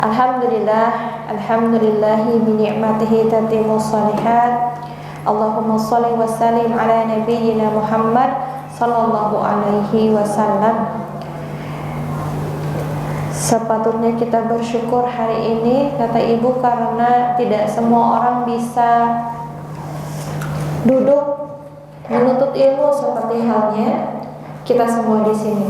Alhamdulillahi bi ni'matihi tatimmus shalihat. Allahumma shalli wa sallim ala nabiyyina Muhammad sallallahu alaihi wasallam. Sepatutnya kita bersyukur hari ini, kata ibu, karena tidak semua orang bisa duduk menuntut ilmu seperti halnya kita semua di sini.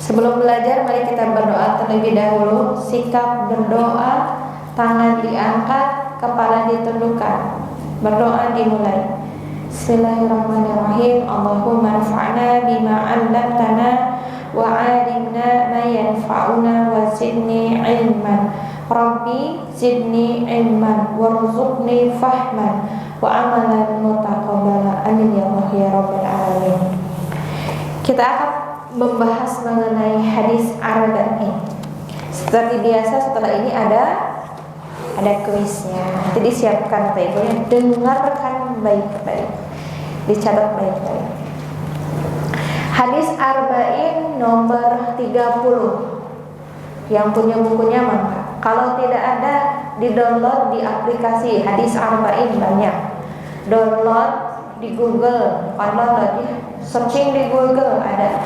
Sebelum belajar, mari kita berdoa terlebih dahulu. Sikap berdoa, tangan diangkat, kepala ditundukkan. Berdoa dimulai. Bismillahirrahmanirrahim. Allahumma anfa'na bima 'allamtana wa 'allimna ma yanfa'una wa zidni 'ilman. Rabbi zidni 'ilman warzuqni fahman wa amalan mutaqabbala. Amin ya Allah ya rabbal alamin. Kita akan membahas mengenai hadis arba'in. Seperti biasa, setelah ini ada kuisnya. Nanti disiapkan ibunya, dengarkan baik-baik, dicatat baik-baik. Hadis arba'in nomor 30. Yang punya bukunya mangga. Kalau tidak ada, di-download di aplikasi hadis arba'in banyak. Download di Google, kalau ya, searching di Google ada.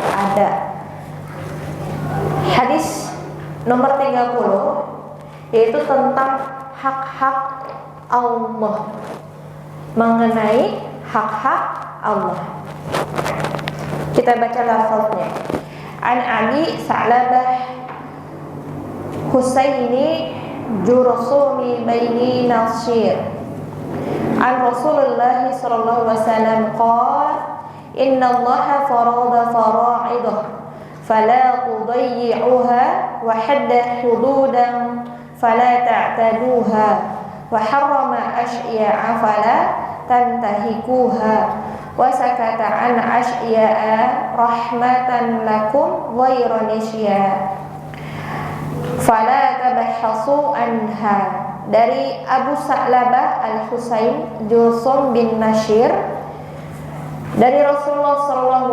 Hadis nomor 30 yaitu tentang hak-hak Allah, mengenai hak-hak Allah. Kita baca lafaznya. An Abi Sa'labah Husaini Jurasumi Baini Nasir An Rasulullah sallallahu alaihi wasallam qala inna Allaha farada fara'idah fala tudayyi'uha wa hadda hududan fala ta'taduha wa harrama ashya'a fala tantahikuha wa sakata an ashya'a rahmatan lakum ghayra nisya fala tabahhasu anha. Dari Abu Sa'labah Al-Husain Jusum bin Nashir, dari Rasulullah SAW,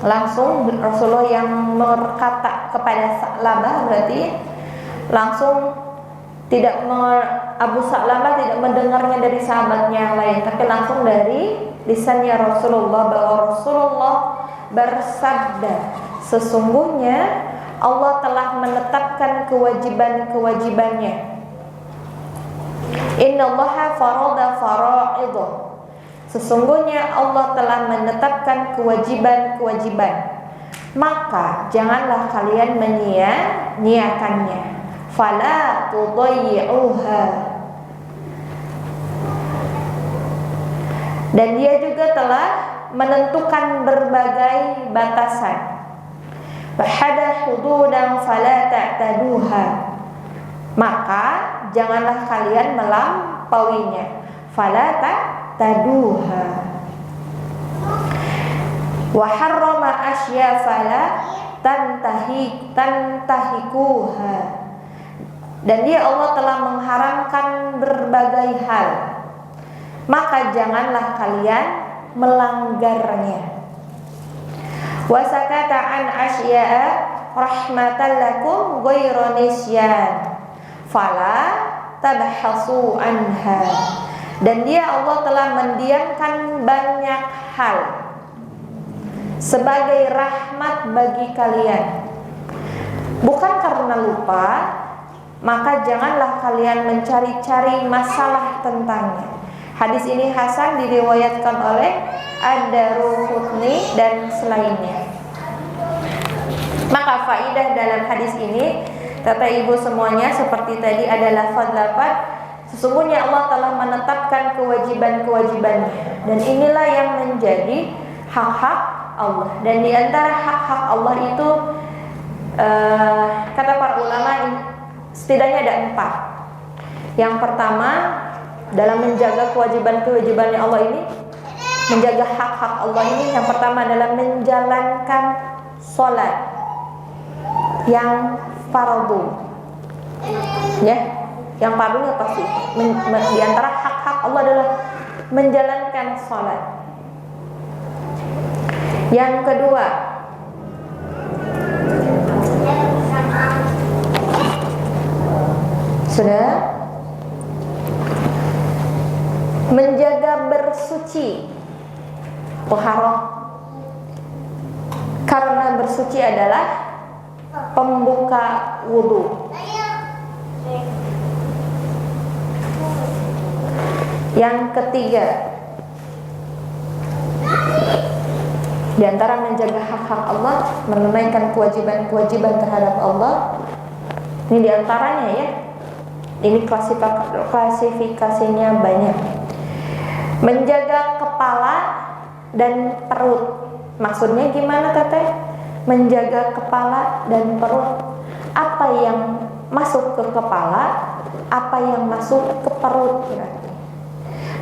langsung Rasulullah yang berkata kepada Sa'labah, berarti langsung Abu Sa'labah tidak mendengarnya dari sahabatnya yang lain, tapi langsung dari lisannya Rasulullah, bahwa Rasulullah bersabda, sesungguhnya Allah telah menetapkan kewajiban-kewajibannya. Innallaha farada fara'idh. Sesungguhnya Allah telah menetapkan kewajiban-kewajiban. Maka janganlah kalian menyia-nyiakannya. Fala tudayyi'uha. Dan dia juga telah menentukan berbagai batasan. Bahada hududan fala ta'taduha. Maka janganlah kalian melampauinya. Fala ta'taduha. Wa harrama asya fala tantahikuha. Dan dia Allah telah mengharamkan berbagai hal, maka janganlah kalian melanggarnya. Wa sakata an asya'a rahmatan lakum ghayra nisyan fala tabahhasu anha. Dan dia Allah telah mendiamkan banyak hal sebagai rahmat bagi kalian, bukan karena lupa, maka janganlah kalian mencari-cari masalah tentangnya. Hadis ini hasan, diriwayatkan oleh Ad-Daruqutni dan selainnya. Maka faidah dalam hadis ini, kata ibu semuanya, seperti tadi ada lafaz-lafaz, sesungguhnya Allah telah menetapkan kewajiban-kewajibannya, dan inilah yang menjadi hak-hak Allah. Dan di antara hak-hak Allah itu, kata para ulama, setidaknya ada 4. Yang pertama, dalam menjaga kewajiban-kewajibannya Allah ini, menjaga hak-hak Allah ini, yang pertama adalah menjalankan sholat yang fardu. Ya, yang fardunya pasti. Di antara hak-hak Allah adalah menjalankan sholat. Yang kedua, Sudah. Menjaga bersuci, taharah. Karena bersuci adalah pembuka wudu. Yang ketiga, di antara menjaga hak-hak Allah, menunaikan kewajiban-kewajiban terhadap Allah. Ini di antaranya ya. Ini klasifikasinya banyak. Menjaga kepala dan perut. Maksudnya gimana teteh? Menjaga kepala dan perut. Apa yang masuk ke kepala, apa yang masuk ke perut.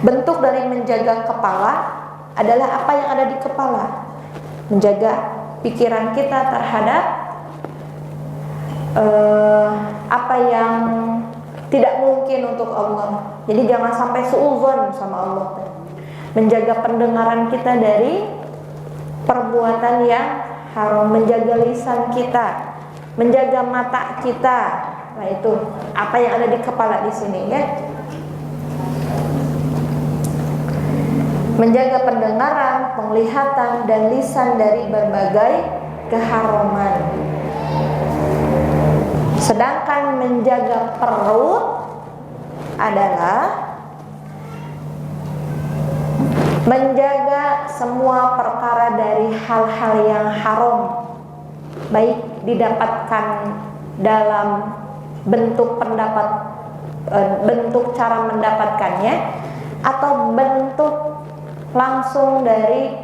Bentuk dari menjaga kepala adalah apa yang ada di kepala. Menjaga pikiran kita terhadap apa yang tidak mungkin untuk Allah. Jadi jangan sampai suudzon sama Allah. Menjaga pendengaran kita dari perbuatan yang haram, menjaga lisan kita, menjaga mata kita. Nah itu apa yang ada di kepala di sini ya. Menjaga pendengaran, penglihatan dan lisan dari berbagai keharaman. Sedangkan menjaga perut adalah menjaga semua perkara dari hal-hal yang haram, baik didapatkan dalam bentuk bentuk cara mendapatkannya atau bentuk langsung dari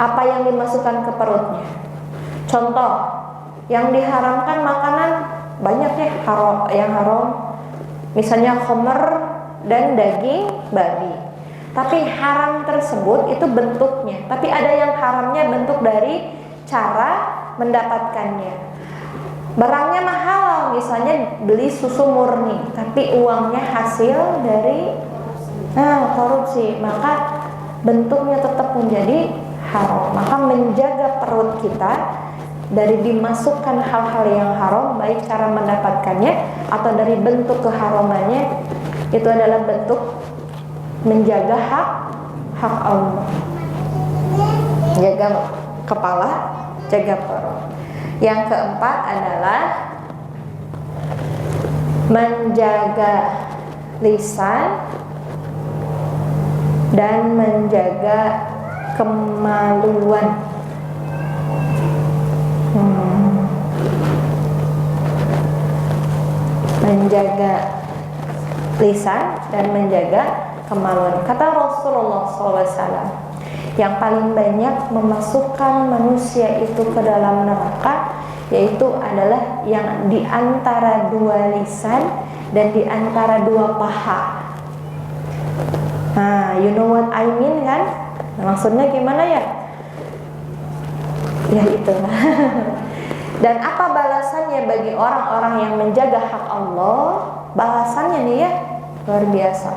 apa yang dimasukkan ke perutnya. Contoh, yang diharamkan makanan banyak ya yang haram, misalnya khamr dan daging babi. Tapi haram tersebut itu bentuknya, tapi ada yang haramnya bentuk dari cara mendapatkannya. Barangnya mahal, misalnya beli susu murni, tapi uangnya hasil dari korupsi, maka bentuknya tetap menjadi haram. Maka menjaga perut kita dari dimasukkan hal-hal yang haram, baik cara mendapatkannya atau dari bentuk keharamannya, itu adalah bentuk menjaga hak Allah. Jaga kepala, jaga perut. Yang keempat adalah menjaga lisan dan menjaga kemaluan. Menjaga lisan dan menjaga kemaluan. Kata Rasulullah SAW, yang paling banyak memasukkan manusia itu ke dalam neraka yaitu adalah yang di antara dua lisan dan di antara dua paha. Nah, you know what I mean kan? Nah, maksudnya gimana ya? Ya itu. Dan apa balasannya bagi orang-orang yang menjaga hak Allah? Balasannya nih ya, luar biasa.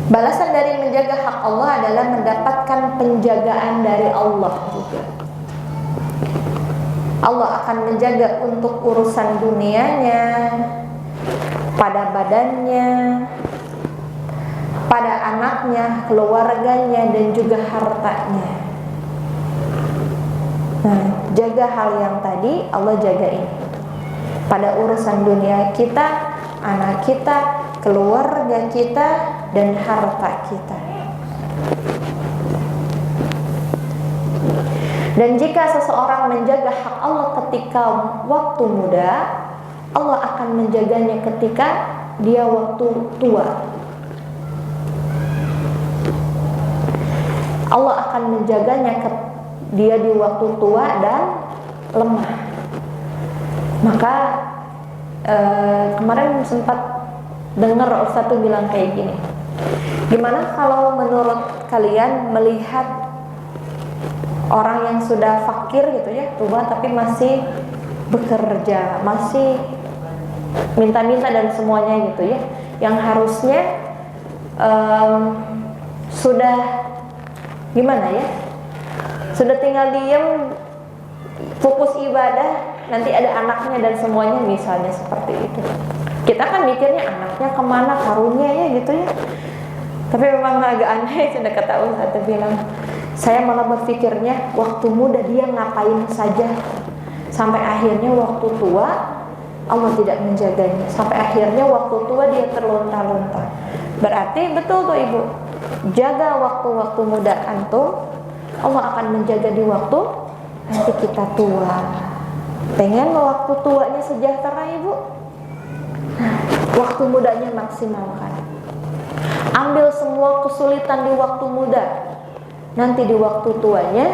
Balasan dari menjaga hak Allah adalah mendapatkan penjagaan dari Allah juga. Allah akan menjaga untuk urusan dunianya, pada badannya, pada anaknya, keluarganya, dan juga hartanya. Nah, jaga hal yang tadi Allah jagain. Pada urusan dunia kita, anak kita, keluarga kita, dan harta kita. Dan jika seseorang menjaga hak Allah ketika waktu muda, Allah akan menjaganya ketika dia waktu tua. Allah akan menjaganya dia di waktu tua dan lemah. Maka kemarin sempat dengar Ustaz tuh bilang kayak gini, gimana kalau menurut kalian melihat orang yang sudah fakir gitu ya, tua tapi masih bekerja, masih minta-minta dan semuanya gitu ya, yang harusnya sudah gimana ya, sudah tinggal diem fokus ibadah, nanti ada anaknya dan semuanya, misalnya seperti itu. Kita kan mikirnya anaknya kemana, karunia ya gitu ya. Tapi memang agak aneh, sudah kata Ustaz bilang, saya malah berpikirnya waktu muda dia ngapain saja, sampai akhirnya waktu tua Allah tidak menjaganya, sampai akhirnya waktu tua dia terlunta-lunta. Berarti betul tuh Ibu, jaga waktu-waktu muda antum, Allah akan menjaga di waktu nanti kita tua. Pengen waktu tuanya sejahtera Ibu? Nah, waktu mudanya maksimalkan. Ambil semua kesulitan di waktu muda, nanti di waktu tuanya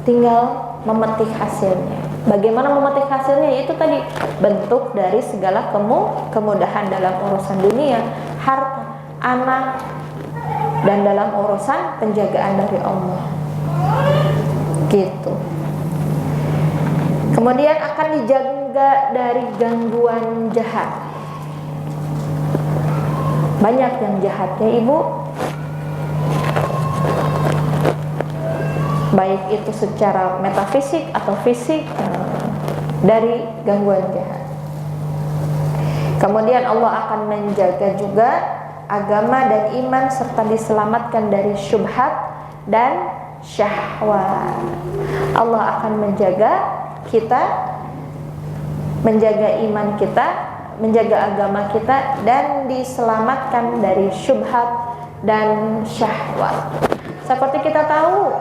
tinggal memetik hasilnya. Bagaimana memetik hasilnya? Itu tadi bentuk dari segala kemudahan dalam urusan dunia, harta, anak, dan dalam urusan penjagaan dari Allah. Gitu. Kemudian akan dijaga dari gangguan jahat. Banyak yang jahat ya Ibu, baik itu secara metafisik atau fisik, dari gangguan jahat. Kemudian Allah akan menjaga juga agama dan iman serta diselamatkan dari syubhat dan syahwat. Allah akan menjaga kita, menjaga iman kita, menjaga agama kita, dan diselamatkan dari syubhat dan syahwat. Seperti kita tahu,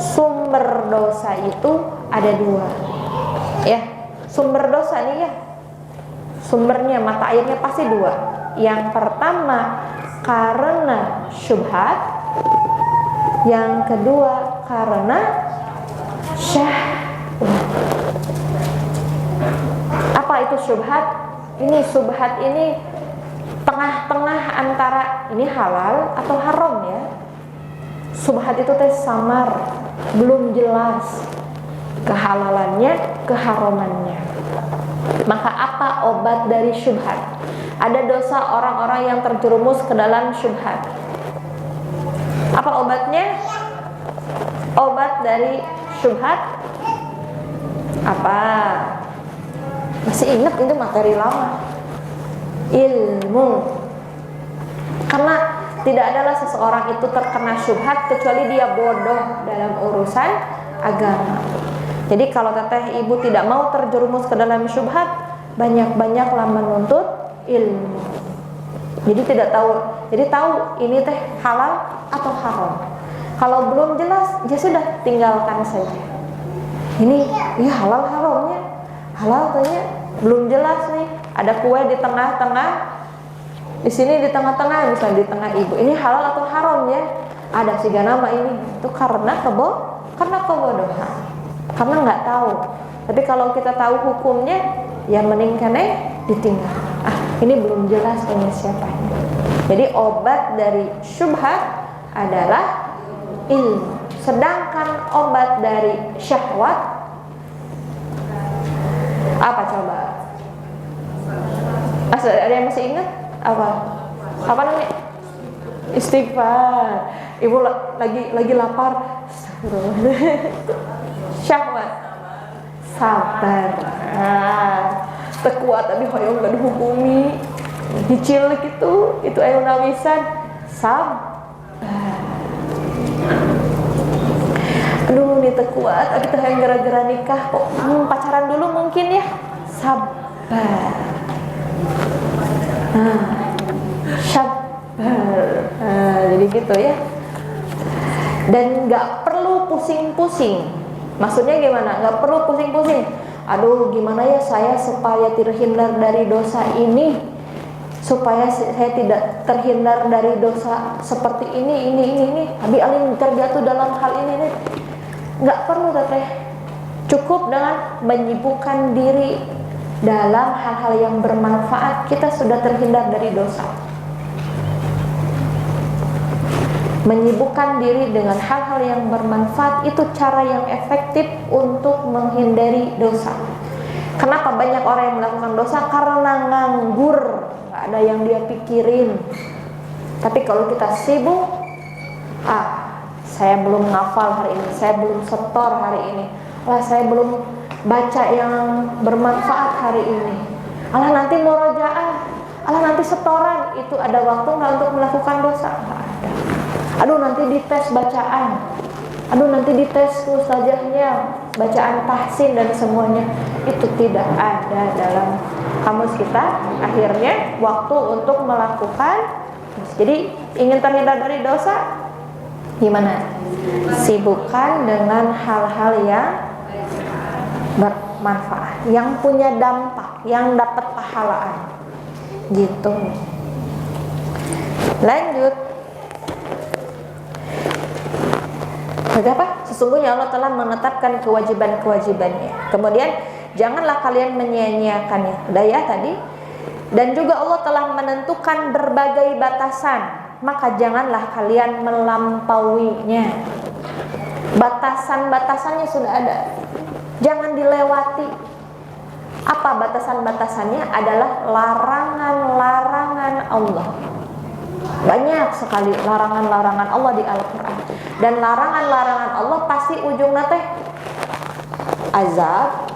sumber dosa itu ada dua ya. Sumber dosa nih ya, sumbernya, mata airnya pasti dua. Yang pertama karena syubhat, yang kedua karena syahwat. Apa itu syubhat? Ini syubhat ini tengah-tengah antara ini halal atau haram ya. Syubhat itu teh samar, belum jelas kehalalannya, keharamannya. Maka apa obat dari syubhat? Ada dosa orang-orang yang terjerumus ke dalam syubhat. Apa obatnya? Obat dari syubhat apa? Masih ingat itu materi lama. Ilmu. Karena tidak adalah seseorang itu terkena syubhat kecuali dia bodoh dalam urusan agama. Jadi kalau teteh ibu tidak mau terjerumus ke dalam syubhat, banyak-banyaklah menuntut ilmu. Jadi tidak tahu, jadi tahu ini teh halal atau haram. Kalau belum jelas, ya sudah tinggalkan saja. Ini ya halal haramnya, halal tanya belum jelas nih. Ada kue di tengah-tengah, di sini di tengah-tengah, misalnya di tengah ibu. Ini halal atau haram ya? Ada siga nama ini. Itu karena kebodohan, karena nggak tahu. Tapi kalau kita tahu hukumnya, ya mending kene ditinggal. Ini belum jelas punya siapanya. Jadi obat dari syubhat adalah ilmu. Sedangkan obat dari syahwat apa coba? Ada yang masih ingat? Apa namanya? Istighfar. Ibu lagi lapar. Syahwat. Sabar. Tekuat tapi hoyong gak dihukumi. Dicilik itu ayo nawisan. Sabar. Aduh, ini tekuat, kita yang gara-gara nikah kok pacaran dulu mungkin ya. Sabar. Sabar. Jadi gitu ya. Dan nggak perlu pusing-pusing. Maksudnya gimana? Nggak perlu pusing-pusing. Aduh, gimana ya saya supaya terhindar dari dosa ini, supaya saya tidak terhindar dari dosa seperti ini. Abi alim terjatuh dalam hal ini nih. Nggak perlu teteh. Cukup dengan menyibukkan diri dalam hal-hal yang bermanfaat, kita sudah terhindar dari dosa. Menyibukkan diri dengan hal-hal yang bermanfaat itu cara yang efektif untuk menghindari dosa. Kenapa banyak orang yang melakukan dosa? Karena nganggur, nggak ada yang dia pikirin. Tapi kalau kita sibuk, saya belum ngafal hari ini, saya belum setor hari ini. Lah saya belum baca yang bermanfaat hari ini. Alah nanti murojaah, alah nanti setoran. Itu ada waktu nggak untuk melakukan dosa? Nggak ada. Aduh nanti dites bacaan, aduh nanti dites ustazahnya, bacaan tahsin dan semuanya. Itu tidak ada dalam kamus kita. Akhirnya waktu untuk melakukan. Jadi ingin terhindar dari dosa, gimana? Sibukkan dengan hal-hal yang bermanfaat, yang punya dampak, yang dapat pahalaan. Gitu. Lanjut. Kenapa? Sesungguhnya Allah telah menetapkan kewajiban-kewajibannya. Kemudian janganlah kalian menyia-nyiakannya. Udah ya tadi. Dan juga Allah telah menentukan berbagai batasan, maka janganlah kalian melampauinya. Batasan-batasannya sudah ada, jangan dilewati. Apa batasan-batasannya? Adalah larangan-larangan Allah. Banyak sekali larangan-larangan Allah di Al-Quran. Dan larangan-larangan Allah pasti ujungnya teh azab.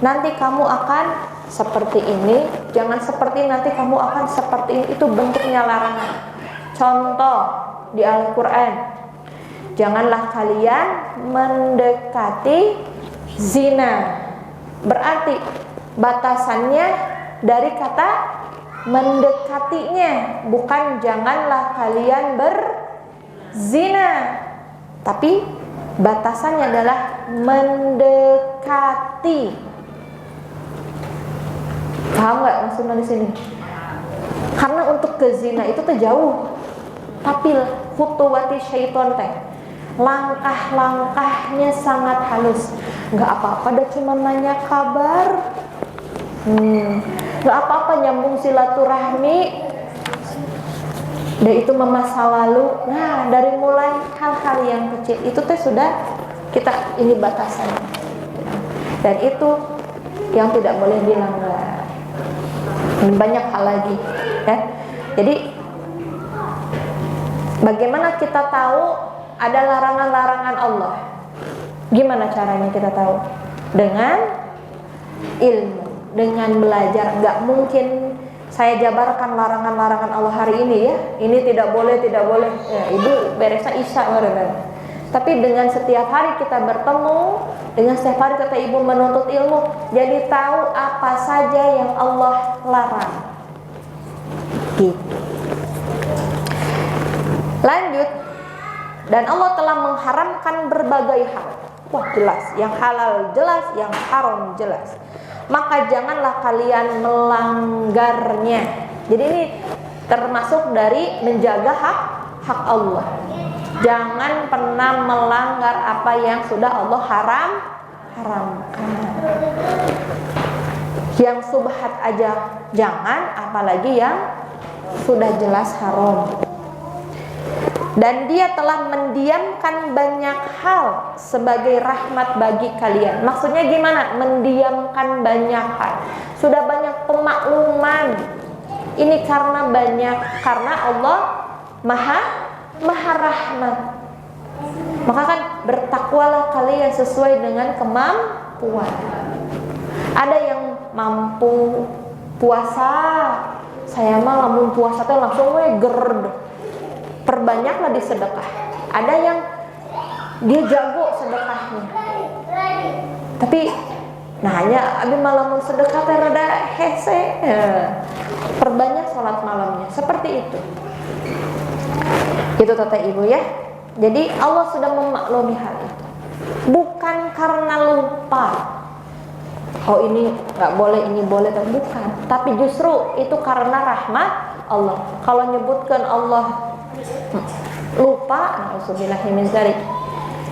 Nanti kamu akan seperti ini, jangan seperti nanti kamu akan seperti ini. Itu bentuknya larangan. Contoh di Al-Quran, janganlah kalian mendekati zina. Berarti batasannya dari kata mendekatinya, bukan janganlah kalian berzina, tapi batasannya adalah mendekati. Paham nggak maksudnya di sini? Karena untuk ke zina itu tuh jauh, tapi khutuwati syaiton teh, langkah-langkahnya sangat halus. Nggak apa-apa, dah cuma nanya kabar. Nggak apa-apa nyambung silaturahmi. Dan itu masa lalu. Nah, dari mulai hal-hal yang kecil itu teh sudah kita ini batasannya. Dan itu yang tidak boleh dilanggar. Banyak hal lagi, ya. Jadi bagaimana kita tahu ada larangan-larangan Allah? Gimana caranya kita tahu? Dengan ilmu, dengan belajar. Nggak mungkin saya jabarkan larangan-larangan Allah hari ini ya. Ini tidak boleh, tidak boleh. Ya, ibu beresnya isya bareng. Tapi dengan setiap hari kita bertemu, dengan setiap hari kata ibu menuntut ilmu, jadi tahu apa saja yang Allah larang. Gitu. Lanjut. Dan Allah telah mengharamkan berbagai hal. Wah, jelas, yang halal jelas, yang haram jelas. Maka janganlah kalian melanggarnya. Jadi ini termasuk dari menjaga hak Allah. Jangan pernah melanggar apa yang sudah Allah haramkan. Yang subhat aja jangan, apalagi yang sudah jelas haram. Dan Dia telah mendiamkan banyak hal sebagai rahmat bagi kalian. Maksudnya gimana? Mendiamkan banyak hal. Sudah banyak pemakluman. Ini karena Allah Maha rahmat. Maka kan bertakwalah kalian sesuai dengan kemampuan. Ada yang mampu puasa, saya mah lamun puasa teh langsung gerd. Perbanyaklah di sedekah. Ada yang dia jago sedekahnya, tapi hanya abi malamun sedekah teh rada hese. Perbanyak sholat malamnya. Seperti itu. Itu kata ibu ya. Jadi Allah sudah memaklumi hal itu. Bukan karena lupa. Oh ini nggak boleh, ini boleh, bukan. Tapi justru itu karena rahmat Allah. Kalau nyebutkan Allah lupa, na'udzubillahi min dzalik,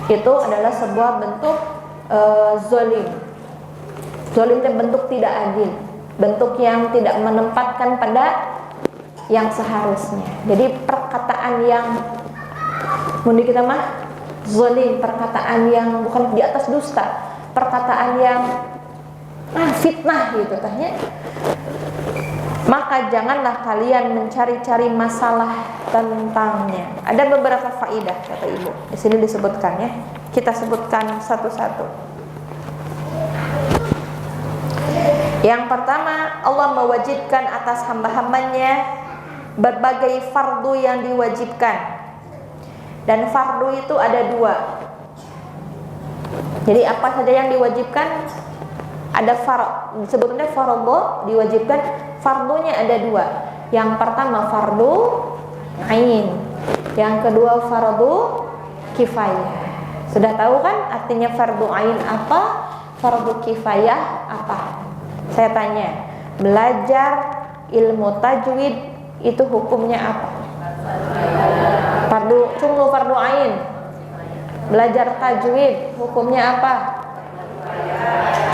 itu adalah sebuah bentuk zolim. Zolim itu bentuk tidak adil, bentuk yang tidak menempatkan pada yang seharusnya. Jadi perkataan yang mundi kita mah zolim, perkataan yang bukan di atas dusta, perkataan yang fitnah gitu tanya. Maka janganlah kalian mencari-cari masalah tentangnya. Ada beberapa faidah kata ibu. Di sini disebutkan ya. Kita sebutkan satu-satu. Yang pertama, Allah mewajibkan atas hamba-hambanya berbagai fardu yang diwajibkan. Dan fardu itu ada dua. Jadi apa saja yang diwajibkan? Ada sebetulnya fardu diwajibkan, fardunya ada dua. Yang pertama fardu ain, yang kedua fardu kifayah. Sudah tahu kan artinya fardu ain apa, fardu kifayah apa? Saya tanya, belajar ilmu tajwid itu hukumnya apa? Fardu ain. Belajar tajwid hukumnya apa?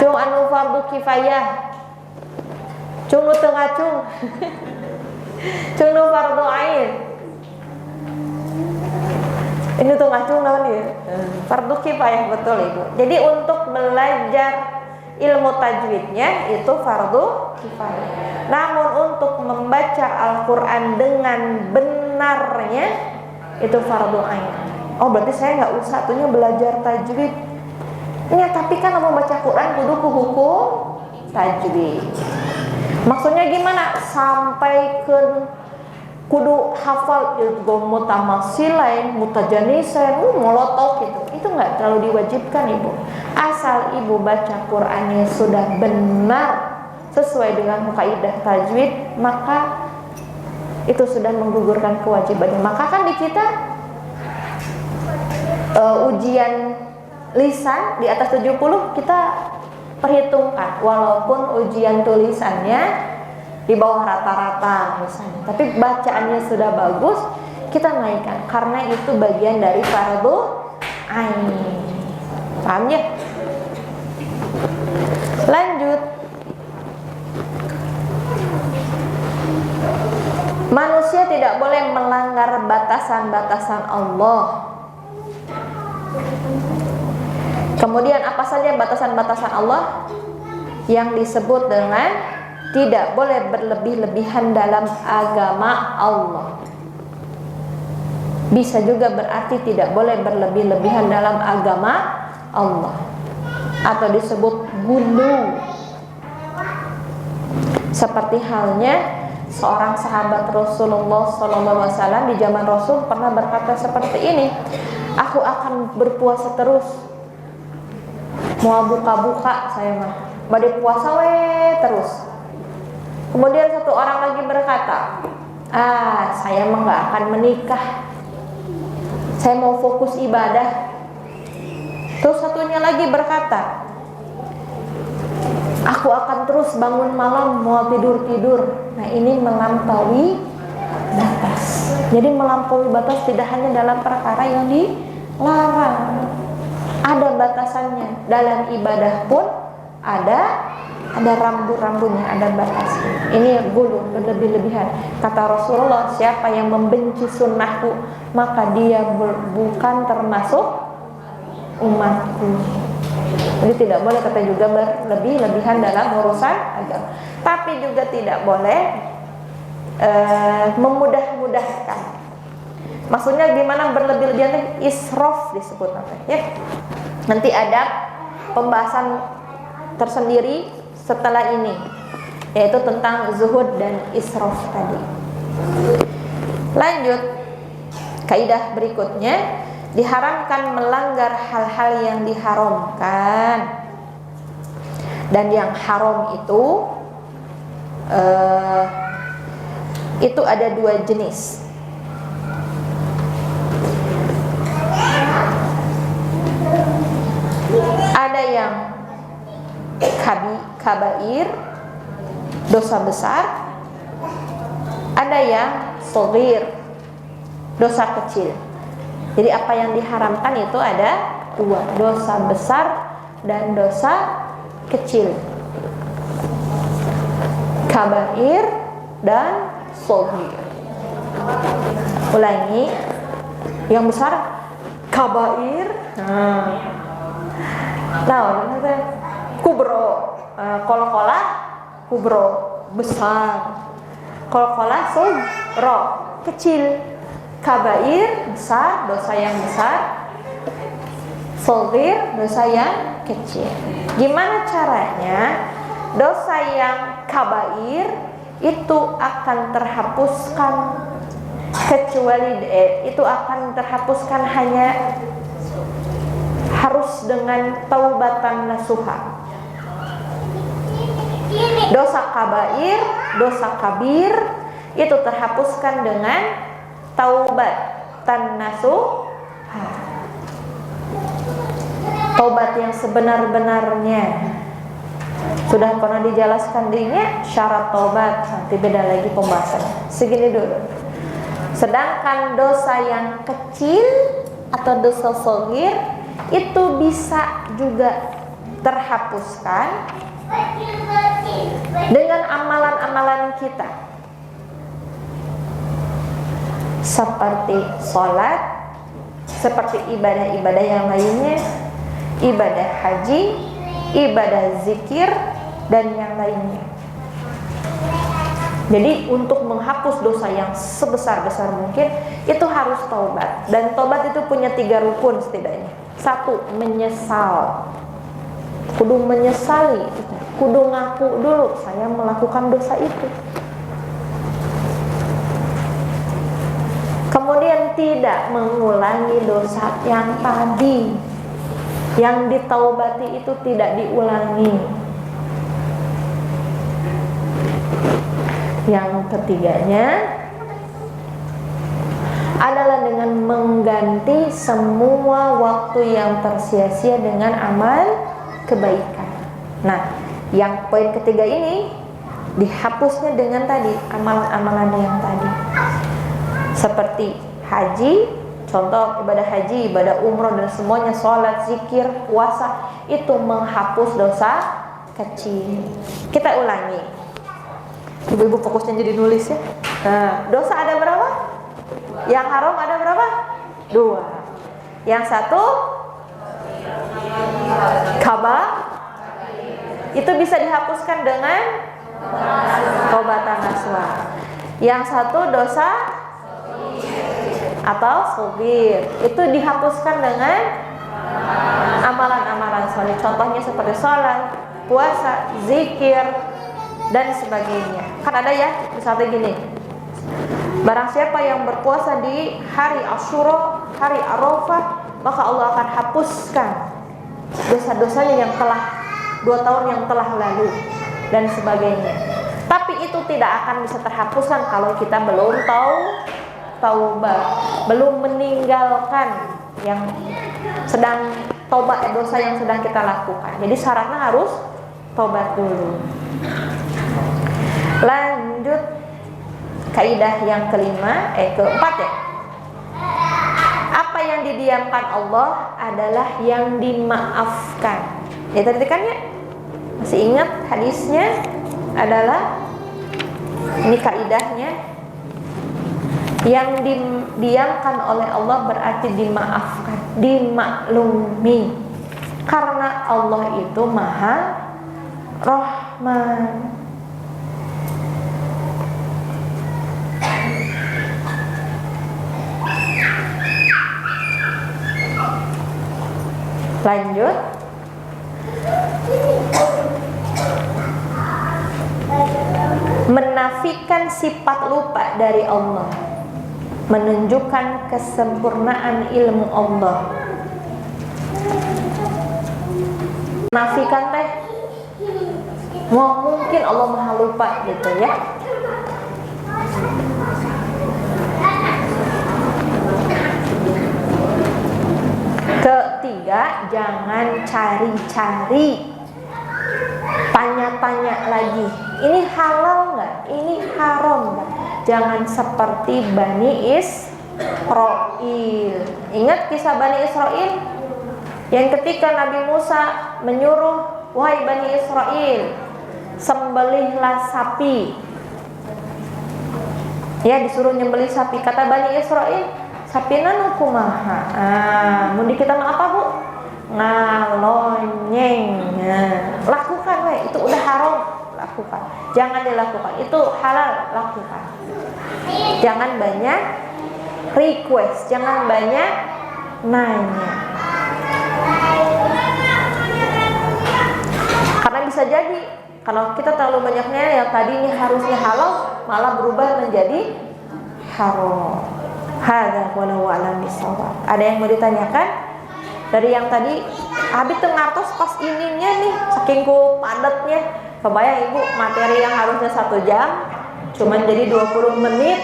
Cung anu fardu kifayah. Cung nu teu ngacung. Cung nu fardu ain. Ini tuh ngacung naon ya? Fardu kifayah, betul Ibu. Jadi untuk belajar ilmu tajwidnya itu fardu kifayah. Namun untuk membaca Al-Qur'an dengan benarnya itu fardu ain. Oh, berarti saya nggak usah tuhnya belajar tajwid. Ya, tapi kan mau baca Quran kudu hukum tajwid. Maksudnya gimana? Sampai ke kudu hafal ilmu mutamatsilain, mutajanisain, molotov gitu. Itu nggak terlalu diwajibkan Ibu. Asal Ibu baca Qur'annya sudah benar sesuai dengan kaidah tajwid, maka itu sudah menggugurkan kewajibannya. Maka kan di kita ujian lisan di atas 70 kita perhitungkan, walaupun ujian tulisannya di bawah rata-rata misalnya, tapi bacaannya sudah bagus, kita naikkan karena itu bagian dari fardu ain. Paham ya? Lanjut. Manusia tidak boleh melanggar batasan-batasan Allah. Kemudian apa saja batasan-batasan Allah? Yang disebut dengan tidak boleh berlebih-lebihan dalam agama Allah. Bisa juga berarti tidak boleh berlebih-lebihan dalam agama Allah, atau disebut gulu. Seperti halnya seorang sahabat Rasulullah SAW di zaman Rasul pernah berkata seperti ini, aku akan berpuasa terus, mau buka-buka saya mah badai puasa terus. Kemudian satu orang lagi berkata, saya mah nggak akan menikah, saya mau fokus ibadah. Terus satunya lagi berkata, aku akan terus bangun malam, mau tidur-tidur. Nah, ini melampaui batas. Jadi melampaui batas tidak hanya dalam perkara yang dilarang, ada batasannya. Dalam ibadah pun ada rambu-rambunya, ada batasnya. Ini gulu, berlebih-lebihan. Kata Rasulullah, siapa yang membenci sunnahku, maka dia bukan termasuk umatku. Jadi tidak boleh kata juga berlebih-lebihan dalam urusan agama. Tapi juga tidak boleh memudah-mudahkan. Maksudnya gimana berlebih-lebihan? Israf disebut nanti ya. Nanti ada pembahasan tersendiri setelah ini, yaitu tentang zuhud dan israf tadi. Lanjut, kaidah berikutnya, diharamkan melanggar hal-hal yang diharamkan. Dan yang haram itu ada dua jenis. Ada yang kabair, dosa besar. Ada yang shaghir, dosa kecil. Jadi apa yang diharamkan itu ada dua, dosa besar dan dosa kecil. Kabair dan shaghir. Ulangi, yang besar kabair. Kubro, kol-kola kubro besar, kol-kola sughro kecil. Kabair besar, dosa yang besar. Shaghir, dosa yang kecil. Gimana caranya dosa yang kabair itu akan terhapuskan, kecuali itu akan terhapuskan hanya harus dengan taubatan nasuha. Dosa kabair, dosa kabir itu terhapuskan dengan taubatan nasuha, taubat yang sebenar-benarnya. Sudah pernah dijelaskan dinya syarat taubat, nanti beda lagi pembahasannya. Segini dulu. Sedangkan dosa yang kecil atau dosa shagir itu bisa juga terhapuskan dengan amalan-amalan kita, seperti sholat, seperti ibadah-ibadah yang lainnya, ibadah haji, ibadah zikir, dan yang lainnya. Jadi untuk menghapus dosa yang sebesar-besar mungkin itu harus taubat. Dan taubat itu punya 3 rukun setidaknya. 1, menyesal. Kudu menyesali, kudu ngaku dulu saya melakukan dosa itu. Kemudian tidak mengulangi dosa yang tadi, yang ditaubati itu tidak diulangi. Yang ketiganya adalah dengan mengganti semua waktu yang tersia-sia dengan amal kebaikan. Nah, yang poin ketiga ini dihapusnya dengan tadi amalan-amalan yang tadi, seperti haji, contoh ibadah haji, ibadah umroh dan semuanya, sholat, zikir, puasa, itu menghapus dosa kecil. Kita ulangi. Ibu-ibu fokusnya jadi nulis ya. Nah, dosa ada berapa? Yang haram ada berapa? 2. Yang 1 itu bisa dihapuskan dengan taubatan nasuha. Yang 1 dosa atau shagir itu dihapuskan dengan amalan-amalan saleh. Contohnya seperti sholat, puasa, zikir, dan sebagainya. Kan ada ya, misalnya gini, barang siapa yang berpuasa di hari Asyura, hari Arafah, maka Allah akan hapuskan dosa-dosanya yang telah 2 tahun yang telah lalu, dan sebagainya. Tapi itu tidak akan bisa terhapuskan kalau kita belum taubat, belum meninggalkan yang sedang taubat, dosa yang sedang kita lakukan. Jadi syaratnya harus taubat dulu. Lanjut kaidah yang keempat ya. Apa yang didiamkan Allah adalah yang dimaafkan. Ya tadi kan ya, masih ingat hadisnya adalah ini kaidahnya, yang didiamkan oleh Allah berarti dimaafkan, dimaklumi, karena Allah itu Maha Rahman. Lanjut, menafikan sifat lupa dari Allah, menunjukkan kesempurnaan ilmu Allah. Menafikan teh mau mungkin Allah Maha lupa gitu ya. Ketiga, jangan cari-cari, tanya-tanya lagi, ini halal nggak, ini haram nggak. Jangan seperti Bani Israil. Ingat kisah Bani Israil? Yang ketika Nabi Musa menyuruh, wahai Bani Israil, sembelihlah sapi. Ya, disuruh nyembelih sapi. Kata Bani Israil, sapina kumaha. Mun di kita mah apa, Bu? Ngalonyeng. Lakukan we, itu udah haram, lakukan. Jangan dilakukan, itu halal, lakukan. Jangan banyak request, jangan banyak nanya. Karena bisa jadi Kalau kita terlalu banyaknya yang tadinya harusnya halal malah berubah menjadi haram. Hadza wallahu a'lam bishawab. Ada yang mau ditanyakan? Dari yang tadi habis tuh ngartos pas ininya nih saking ku padatnya. Kebayang ibu materi yang harusnya 1 jam cuman jadi 20 menit.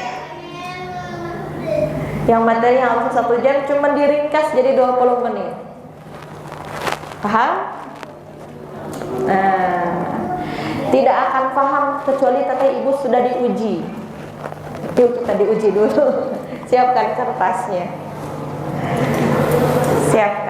Yang materi yang harusnya 1 jam cuman diringkas jadi 20 menit. Paham? Nah, tidak akan paham kecuali tadi ibu sudah diuji. Yuk kita diuji dulu. Siapkan kertasnya. Siapkan.